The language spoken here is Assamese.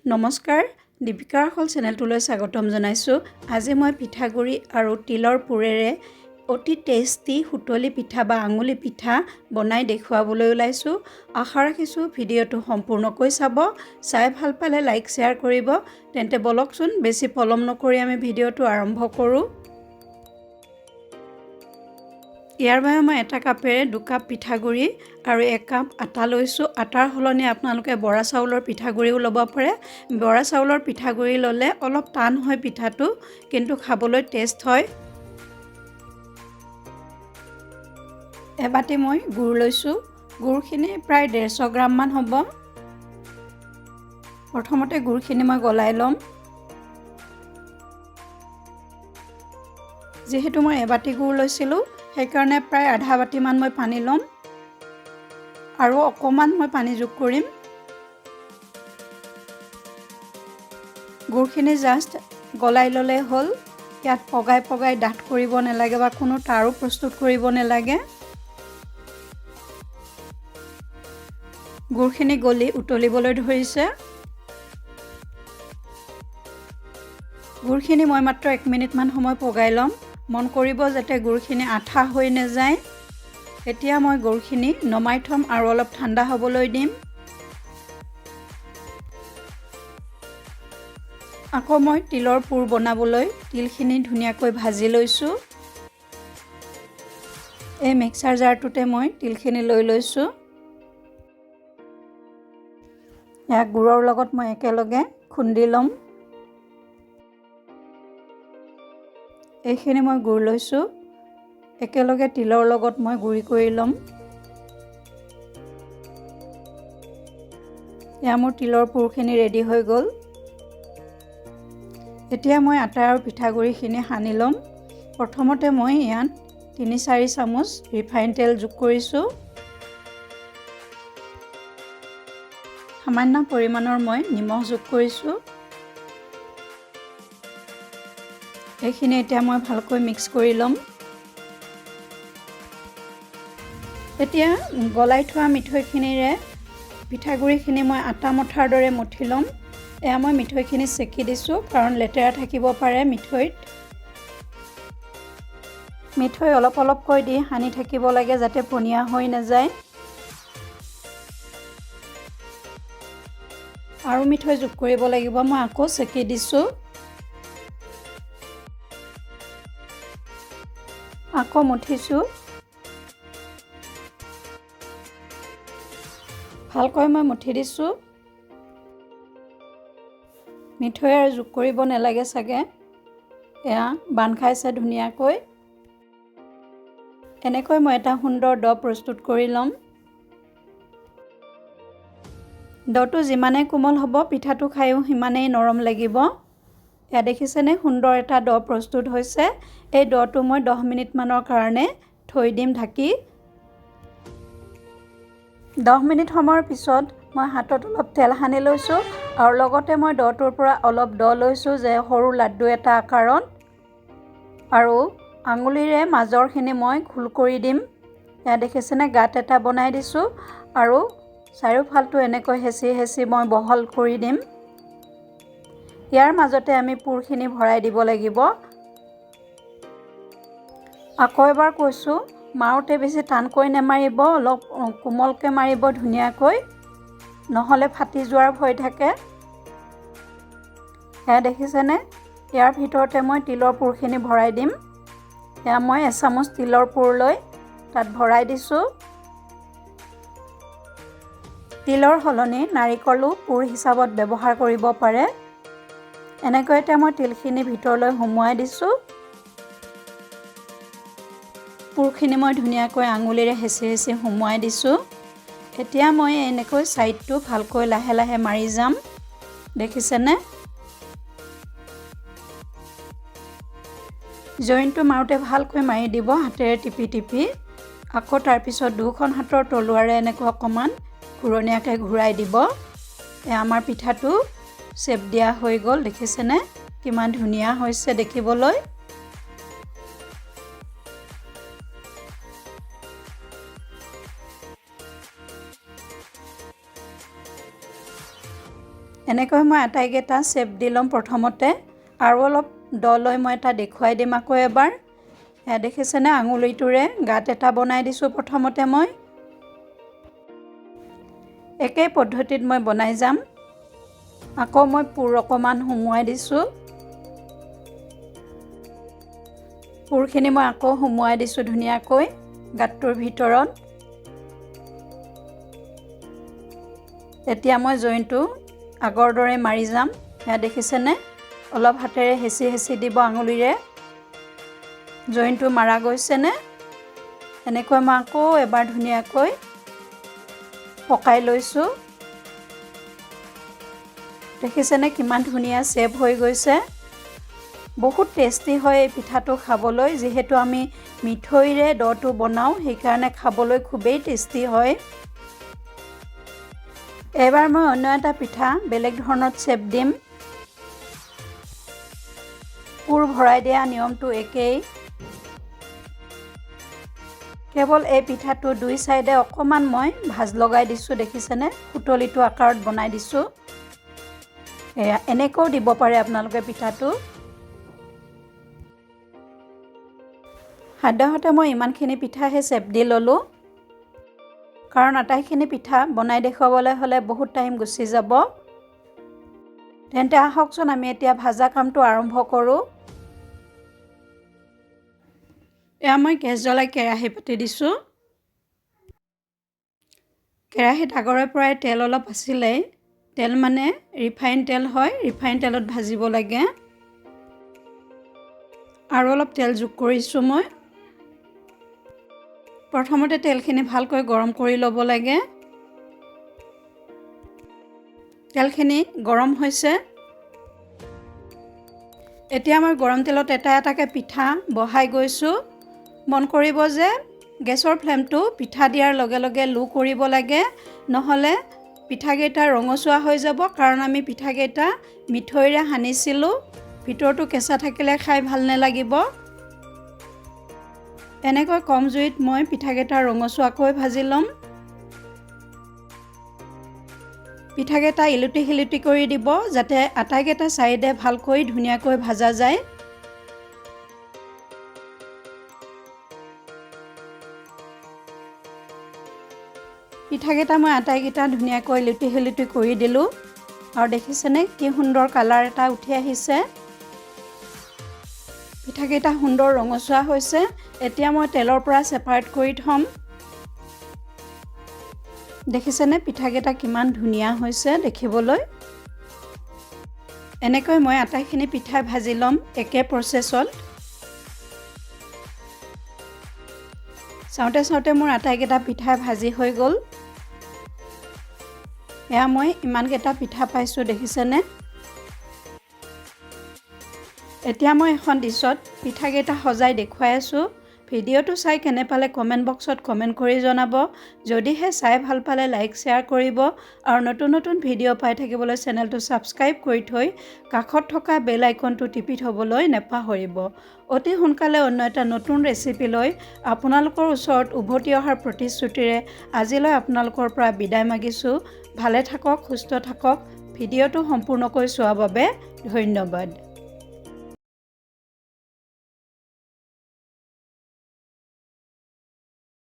নমস্কাৰ দীপিকাৰ হল চেনেলটোলৈ স্বাগতম জনাইছো। আজি মই পিঠাগুৰি আৰু তিলৰ পুৰেৰে অতি টেষ্টি Xutuli পিঠা বা আঙুলি পিঠা বনাই দেখুৱাবলৈ ওলাইছো। আশা ৰাখিছো ভিডিঅটো সম্পূৰ্ণকৈ চাব। চাই ভাল পালে লাইক শেয়াৰ কৰিব। তেন্তে বলকচোন বেছি পলম নকৰি আমি ভিডিঅটো আৰম্ভ কৰো। ইয়াৰ বাবে মই 1 কাপেৰে 2 কাপ পিঠাগুৰি আৰু 1 কাপ আটা লৈছো। আটাৰ হলনি আপোনালোকে বৰা চাউলৰ পিঠাগুৰিও ল'ব পাৰে। বৰা চাউলৰ পিঠাগুৰি ল'লে অলপ টান হয় পিঠাটো, কিন্তু খাবলৈ টেষ্ট হয়। এবাটি মই গুড় লৈছো। গুড়খিনি প্ৰায় 150 গ্ৰাম মান হ'ব। প্ৰথমতে গুড়খিনি মই গলাই ল'ম। যেহেতু মই এবাটি গুড় লৈছিলো, সেইকাৰণে প্ৰায় আধা বাটি মান মই পানী ল'ম আৰু অকমান মই পানী যোগ কৰিম। গুড়খিনি জাষ্ট গলাই ল'লে হ'ল। ইয়াত পগাই ডাঠ কৰিব নালাগে বা কোনো তাৰো প্ৰস্তুত কৰিব নালাগে। গুড়খিনি গলি উতলিবলৈ ধৰিছে। গুড়খিনি মই মাত্ৰ 1 মিনিট মান সময় পগাই ল'ম। মন কৰিব যাতে গুড়খিনি আঠা হৈ নাযায়। এতিয়া মই গুড়খিনি নমাই থম আৰু অলপ ঠাণ্ডা হ'বলৈ দিম। আকৌ মই তিলৰ পুৰ বনাবলৈ তিলখিনি ধুনীয়াকৈ ভাজি লৈছো। এই মিক্সাৰ জাৰটোতে মই তিলখিনি লৈ লৈছো। ইয়াক গুড়ৰ লগত মই একেলগে খুন্দি ল'ম। এইখিনি মই গুড় লৈছো। একেলগে তিলৰ লগত মই গুড়ি কৰি ল'ম। এয়া মোৰ তিলৰ পুৰখিনি ৰেডি হৈ গ'ল। এতিয়া মই আটা আৰু পিঠাগুৰিখিনি সানি ল'ম। প্ৰথমতে মই ইয়াত 3-4 চামুচ ৰিফাইন তেল যোগ কৰিছো। সামান্য পৰিমাণৰ মই নিমখ যোগ কৰিছো। এইখিনি এতিয়া মই ভালকৈ মিক্স কৰি ল'ম। এতিয়া গলাই থোৱা মিঠৈখিনিৰে পিঠাগুৰিখিনি মই আটা মঠাৰ দৰে মঠি ল'ম। এয়া মই মিঠৈখিনি চেকি দিছো, কাৰণ লেতেৰা থাকিব পাৰে মিঠৈত। মিঠৈ অলপ অলপকৈ দি সানি থাকিব লাগে যাতে পনীয়া হৈ নাযায়। আৰু মিঠৈ যোগ কৰিব লাগিব। মই আকৌ চেকি দিছো। আকৌ মঠিছো। ভালকৈ মই মঠি দিছো। মিঠৈ আৰু যোগ কৰিব নালাগে চাগে। এয়া বান্ধ খাইছে ধুনীয়াকৈ। এনেকৈ মই এটা সুন্দৰ ডো প্ৰস্তুত কৰি ল'ম। ডোটো যিমানেই কোমল হ'ব পিঠাটো খায়ো সিমানেই নৰম লাগিব। এয়া দেখিছেনে সুন্দৰ এটা ডো প্ৰস্তুত হৈছে। এই ডোটো মই 10 মিনিট মানৰ কাৰণে থৈ দিম ঢাকি। 10 মিনিট সময়ৰ পিছত মই হাতত অলপ তেল সানি লৈছো আৰু লগতে মই ডোটোৰ পৰা অলপ ডো লৈছো যে সৰু লাড্ডু এটা আকাৰত, আৰু আঙুলিৰে মাজৰখিনি মই খোল কৰি দিম। এয়া দেখিছেনে গাঁত এটা বনাই দিছো আৰু চাৰিওফালটো এনেকৈ হেঁচি মই বহল কৰি দিম। ইয়াৰ মাজতে আমি পুৰখিনি ভৰাই দিব লাগিব। আকৌ এবাৰ কৈছো, মাৰোতে বেছি টানকৈ নেমাৰিব, অলপ কোমলকৈ মাৰিব ধুনীয়াকৈ, নহ'লে ফাটি যোৱাৰ ভয় থাকে। এয়া দেখিছেনে? ইয়াৰ ভিতৰতে মই তিলৰ পুৰখিনি ভৰাই দিম। এয়া মই 1 চামুচ তিলৰ পুৰ লৈ তাত ভৰাই দিছো। তিলৰ সলনি নাৰিকলো পুৰ হিচাপত ব্যৱহাৰ কৰিব পাৰে। এনেকৈ এতিয়া মই তিলখিনি ভিতৰলৈ সুমুৱাই দিছো। পুৰখিনি মই ধুনীয়াকৈ আঙুলিৰে হেঁচি সুমুৱাই দিছো। এতিয়া মই এনেকৈ সাইডটো ভালকৈ লাহে লাহে মাৰি যাম। দেখিছেনে? জইনটো মাৰোতে ভালকৈ মাৰি দিব হাতেৰে টিপি। আকৌ তাৰ পিছত দুখন হাতৰ তলুৱাৰে এনেকৈ অকমান ঘূৰণীয়াকৈ ঘূৰাই দিব। আমাৰ পিঠাটো শেপ দিয়া হৈ গ'ল। দেখিছেনে কিমান ধুনীয়া হৈছে দেখিবলৈ। এনেকৈ মই আটাইকেইটা শ্বেপ দি ল'ম প্ৰথমতে আৰু অলপ দ লৈ মই এটা দেখুৱাই দিম আকৌ এবাৰ। এয়া দেখিছেনে আঙুলিটোৰে গাঁত এটা বনাই দিছোঁ প্ৰথমতে মই। একেই পদ্ধতিত মই বনাই যাম। আকৌ মই পুৰ অকণমান সুমুৱাই দিছোঁ। পুৰখিনি মই আকৌ সুমুৱাই দিছোঁ ধুনীয়াকৈ গাঁতটোৰ ভিতৰত। এতিয়া মই জইনটো আগৰ দৰে মাৰি যাম। এয়া দেখিছেনে অলপ হাতেৰে হেঁচি হেঁচি দিব আঙুলিৰে। জইনটো মাৰা গৈছেনে? এনেকৈ মই আকৌ এবাৰ ধুনীয়াকৈ পকাই লৈছোঁ। দেখিছেনে কিমান ধুনীয়া শ্বেপ হৈ গৈছে। বহুত টেষ্টি হয় এই পিঠাটো খাবলৈ। যিহেতু আমি মিঠৈৰে ডটো বনাওঁ সেইকাৰণে খাবলৈ খুবেই টেষ্টি হয়। এবাৰ মই অন্য এটা পিঠা বেলেগ ধৰণত শ্বেপ দিম। পুৰ ভৰাই দিয়া নিয়মটো একেই। কেৱল এই পিঠাটো দুই চাইডে অকণমান মই ভাজ লগাই দিছোঁ দেখিছেনে। সুতলিটো আকাৰত বনাই দিছোঁ। এয়া এনেকৈও দিব পাৰে আপোনালোকে পিঠাটো। সাধাৰণতে মই ইমানখিনি পিঠাহে শ্বেপ দি ল'লোঁ। কাৰণ আটাইখিনি পিঠা বনাই দেখুৱাবলৈ হ'লে বহুত টাইম গুচি যাব। তেন্তে আহকচোন আমি এতিয়া ভাজা কামটো আৰম্ভ কৰোঁ। এয়া মই গেছ জ্বলাই কেৰাহী পাতি দিছোঁ। কেৰাহীত আগৰে পৰাই তেল অলপ আছিলেই। তেল মানে ৰিফাইন তেল হয়। ৰিফাইন তেলত ভাজিব লাগে। আৰু অলপ তেল যোগ কৰিছোঁ মই। প্ৰথমতে তেলখিনি ভালকৈ গৰম কৰি ল'ব লাগে। তেলখিনি গৰম হৈছে। এতিয়া মই গৰম তেলত এটা এটাকৈ পিঠা বহাই গৈছোঁ। মন কৰিব যে গেছৰ ফ্লেমটো পিঠা দিয়াৰ লগে লগে লো কৰিব লাগে। নহ'লে পিঠাকেইটা ৰঙচুৱা হৈ যাব। কাৰণ আমি পিঠাকেইটা মিঠৈৰে সানিছিলোঁ। ভিতৰটো কেঁচা থাকিলে খাই ভাল নালাগিব। এনেকৈ কম জুইত মই পিঠাকেইটা ৰঙচুৱাকৈ ভাজি ল'ম। পিঠাকেইটা ইলুটি শিলুটি কৰি দিব যাতে আটাইকেইটা চাইডে ভালকৈ ধুনীয়াকৈ ভাজা যায়। পিঠাকেইটা মই আটাইকেইটা ধুনীয়াকৈ ইলুটি শিলুটি কৰি দিলোঁ। আৰু দেখিছেনে কি সুন্দৰ কালাৰ এটা উঠি আহিছে। পিঠাকেইটা সুন্দৰ ৰঙচুৱা হৈছে। এতিয়া মই তেলৰ পৰা ছেপাৰেট কৰি থ'ম। দেখিছেনে পিঠাকেইটা কিমান ধুনীয়া হৈছে দেখিবলৈ। এনেকৈ মই আটাইখিনি পিঠা ভাজি ল'ম একে প্ৰচেছত। চাওঁতে চাওঁতে মোৰ আটাইকেইটা পিঠা ভাজি হৈ গ'ল। এয়া মই ইমানকেইটা পিঠা পাইছোঁ দেখিছেনে। এতিয়া মই এখন ডিছত পিঠাকেইটা সজাই দেখুৱাই আছোঁ। ভিডিঅ'টো চাই কেনে পালে কমেণ্ট বক্সত কমেণ্ট কৰি জনাব। যদিহে চাই ভাল পালে লাইক শ্বেয়াৰ কৰিব। আৰু নতুন নতুন ভিডিঅ' পাই থাকিবলৈ চেনেলটো ছাবস্ক্ৰাইব কৰি থৈ কাষত থকা বেল আইকনটো টিপি থ'বলৈ নেপাহৰিব। অতি সোনকালে অন্য এটা নতুন ৰেচিপি লৈ আপোনালোকৰ ওচৰত উভতি অহাৰ প্ৰতিশ্ৰুতিৰে আজিলৈ আপোনালোকৰ পৰা বিদায় মাগিছোঁ। ভালে থাকক, সুস্থ থাকক। ভিডিঅ'টো সম্পূৰ্ণকৈ চোৱাৰ বাবে ধন্যবাদ।